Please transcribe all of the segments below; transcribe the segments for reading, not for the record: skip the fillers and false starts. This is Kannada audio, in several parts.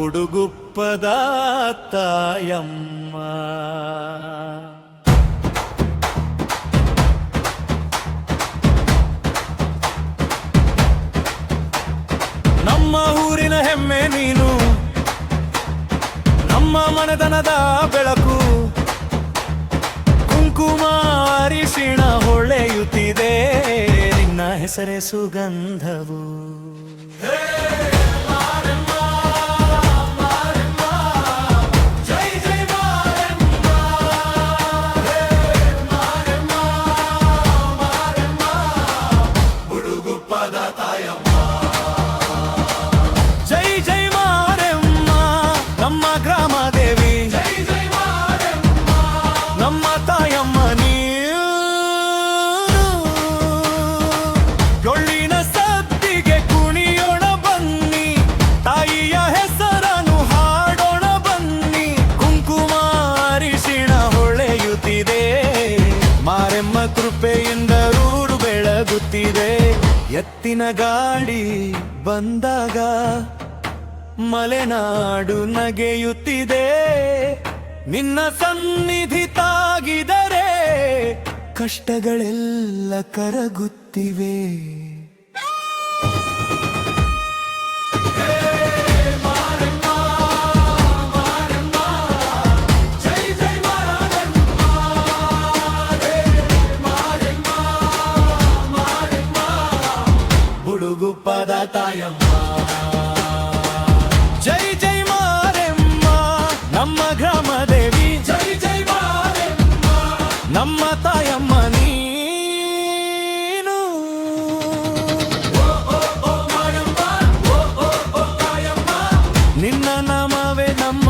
ಬುಡುಗುಪ್ಪದ ತಾಯಮ್ಮ. ನಮ್ಮ ಊರಿನ ಹೆಮ್ಮೆ ನೀನು, ನಮ್ಮ ಮನೆತನದ ಬೆಳಕು, ಕುಂಕುಮ ಅರಿಶಿಣ ಹೊಳೆಯುತ್ತಿದೆ, ನಿನ್ನ ಹೆಸರೇ ಸುಗಂಧವು. ಜೈ ಜೈ ಮಾರೆಮ್ಮ ನಮ್ಮ ಗ್ರಾಮ ದೇವಿ, ನಮ್ಮ ತಾಯಮ್ಮ ನೀನು. ಡೊಳ್ಳಿನ ಸದ್ದಿಗೆ ಕುಣಿಯೋಣ ಬನ್ನಿ, ತಾಯಿಯ ಹೆಸರನ್ನು ಹಾಡೋಣ ಬನ್ನಿ, ಕುಂಕುಮ ಅರಿಶಿಣ ಹೊಳೆಯುತ್ತಿದೆ, ಮಾರೆಮ್ಮ ಕೃಪೆಯಿಂದ ಊರು ಬೆಳಗುತ್ತಿದೆ. ಎತ್ತಿನ ಗಾಡಿ ಬಂದಾಗ ಮಲೆನಾಡು ನಗೆಯುತ್ತಿದೆ, ನಿನ್ನ ಸನ್ನಿಧಿ ತಾಗಿದರೆ ಕಷ್ಟಗಳೆಲ್ಲ ಕರಗುತ್ತಿವೆ. ಬುಡುಗುಪ್ಪದ ತಾಯಮ್ಮ. ಜೈ ಜೈ ಮಾರೆಮ್ಮ ನಮ್ಮ ಗ್ರಾಮ ದೇವಿ, ಜೈ ಜೈ ಮಾರೆಮ್ಮ ನಮ್ಮ ತಾಯಮ್ಮ ನೀನು. ನಿನ್ನ ನಾಮವೇ ನಮ್ಮ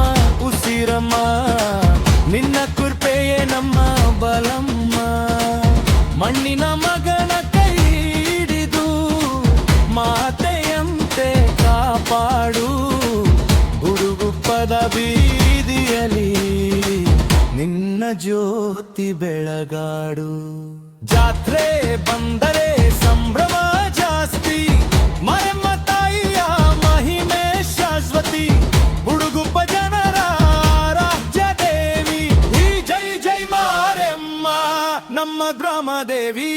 ಉಸಿರಮ್ಮ, ನಿನ್ನ ಕೃಪೆಯೇ ನಮ್ಮ ಬಲಮ್ಮ, ಮಣ್ಣಿನ ಮಗನ ಕೈ ಹಿಡಿದು ಮಾತೆಯಂತೆ ಕಾಪಾಡು, ಬುಡುಗುಪ್ಪದ ಬೀದಿಯಲ್ಲಿ ನಿನ್ನ ಜ್ಯೋತಿ ಬೆಳಗಾಡು. ಜಾತ್ರೆ ಬಂದರೆ ಸಂಭ್ರಮ ಜಾಸ್ತಿ, ಮಾರೆಮ್ಮ ತಾಯಿಯ ಮಹಿಮೆ ಶಾಶ್ವತಿ, ಬುಡುಗುಪ್ಪ ಜನರ ರಾಜ್ಯ ದೇವಿ. ಈ ಜೈ ಜೈ ಮಾರೆಮ್ಮ ನಮ್ಮ ಗ್ರಾಮ ದೇವಿ.